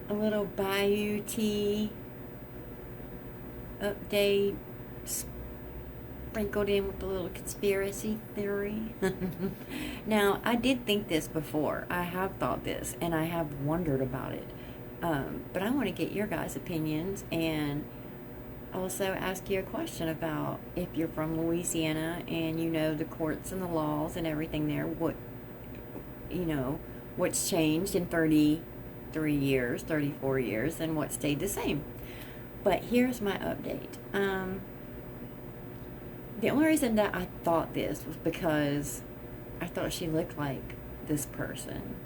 a little Bayou tea update sprinkled in with a little conspiracy theory. Now, I did think this before. I have thought this, and I have wondered about it. But I want to get your guys' opinions and also ask you a question about if you're from Louisiana and you know the courts and the laws and everything there, what's changed in 33 years, 34 years, and what stayed the same. But here's my update. The only reason that I thought this was because I thought she looked like this person.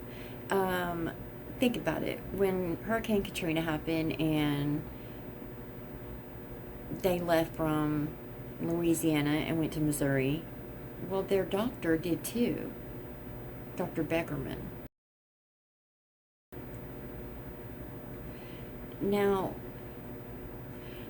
Think about it. When Hurricane Katrina happened and they left from Louisiana and went to Missouri, well, their doctor did too, Dr. Beckerman. Now,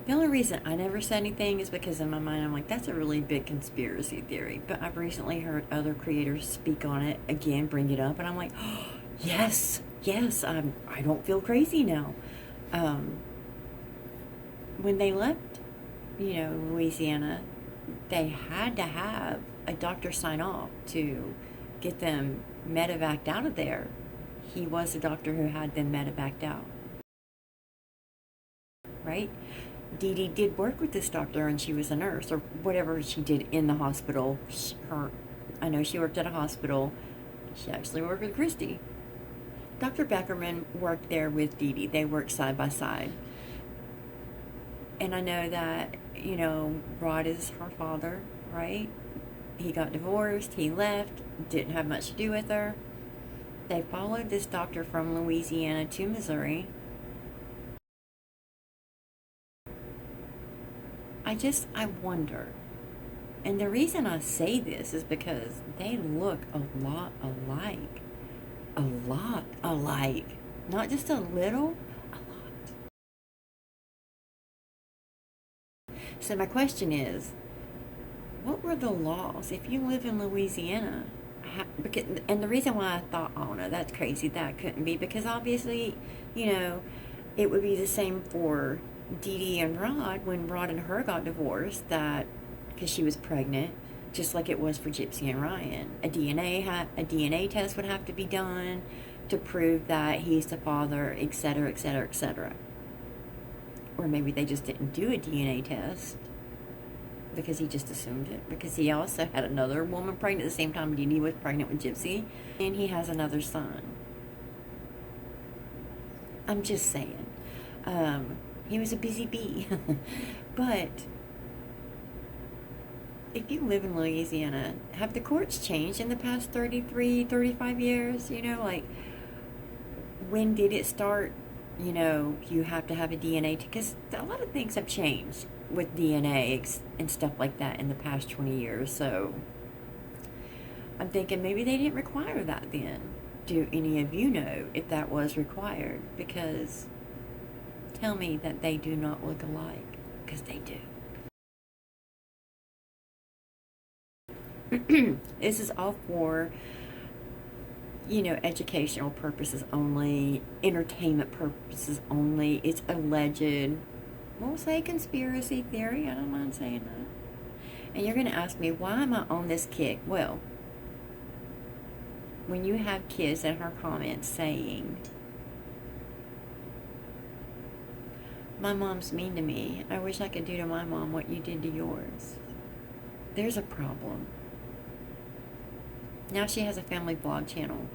the only reason I never said anything is because in my mind I'm like, that's a really big conspiracy theory. But I've recently heard other creators speak on it again, bring it up, and I'm like, oh, yes, I don't feel crazy now. When they left, Louisiana, they had to have a doctor sign off to get them medevaced out of there. He was the doctor who had them medevaced out, right? Dee Dee did work with this doctor, and she was a nurse or whatever she did in the hospital. I know she worked at a hospital. She actually worked with Christy. Dr. Beckerman worked there with Dee Dee. They worked side by side. And I know that, Rod is her father, right? He got divorced, he left, didn't have much to do with her. They followed this doctor from Louisiana to Missouri. I wonder. And the reason I say this is because they look a lot alike. A lot alike. Not just a little, a lot. So my question is, what were the laws if you live in Louisiana? And the reason why I thought, oh no, that's crazy, that couldn't be, because obviously, it would be the same for Dee Dee and Rod when Rod and her got divorced, that because she was pregnant, just like it was for Gypsy and Ryan. A DNA test would have to be done to prove that he's the father, etc., etc., etc. Or maybe they just didn't do a DNA test because he just assumed it, because he also had another woman pregnant at the same time Dee Dee was pregnant with Gypsy, and he has another son. I'm just saying. He was a busy bee. But if you live in Louisiana, have the courts changed in the past 33, 35 years? Like, when did it start? You have to have a DNA, because a lot of things have changed with DNA and stuff like that in the past 20 years. So I'm thinking maybe they didn't require that then. Do any of you know if that was required? Because tell me that they do not look alike, because they do. This is all for, educational purposes only, entertainment purposes only. It's alleged. We'll say conspiracy theory. I don't mind saying that. And you're going to ask me, why am I on this kick? Well, when you have kids in her comments saying, my mom's mean to me, I wish I could do to my mom what you did to yours, there's a problem. Now she has a family blog channel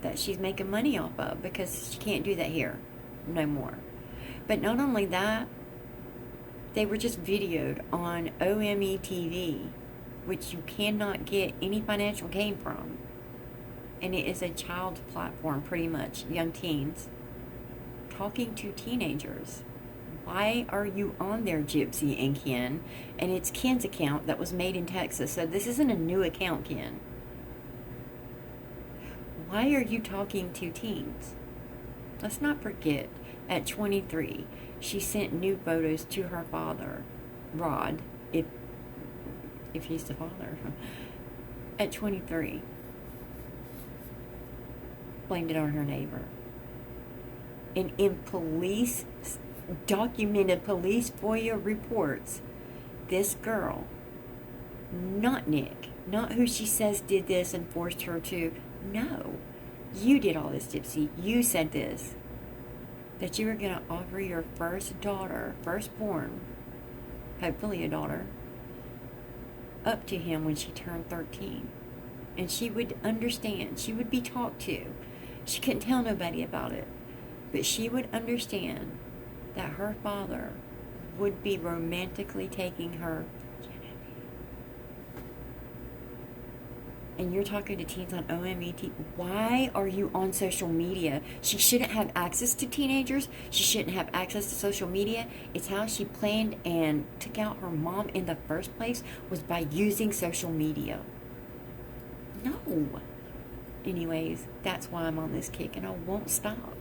that she's making money off of, because she can't do that here no more. But not only that, they were just videoed on OMETV, which you cannot get any financial gain from. And it is a child platform, pretty much, young teens, talking to teenagers. Why are you on there, Gypsy and Ken? And it's Ken's account that was made in Texas, so this isn't a new account, Ken. Why are you talking to teens? Let's not forget, at 23, she sent new photos to her father, Rod, if he's the father, at 23. Blamed it on her neighbor. And in police, documented police FOIA reports, this girl, not Nick, not who she says did this and forced her to, no, you did all this, Gypsy. You said this, that you were going to offer your first daughter, firstborn, hopefully a daughter, up to him when she turned 13. And she would understand. She would be talked to. She couldn't tell nobody about it. But she would understand that her father would be romantically taking her. And you're talking to teens on OMETV. Why are you on social media? She shouldn't have access to teenagers. She shouldn't have access to social media. It's how she planned and took out her mom in the first place, was by using social media. No. Anyways, that's why I'm on this kick, and I won't stop.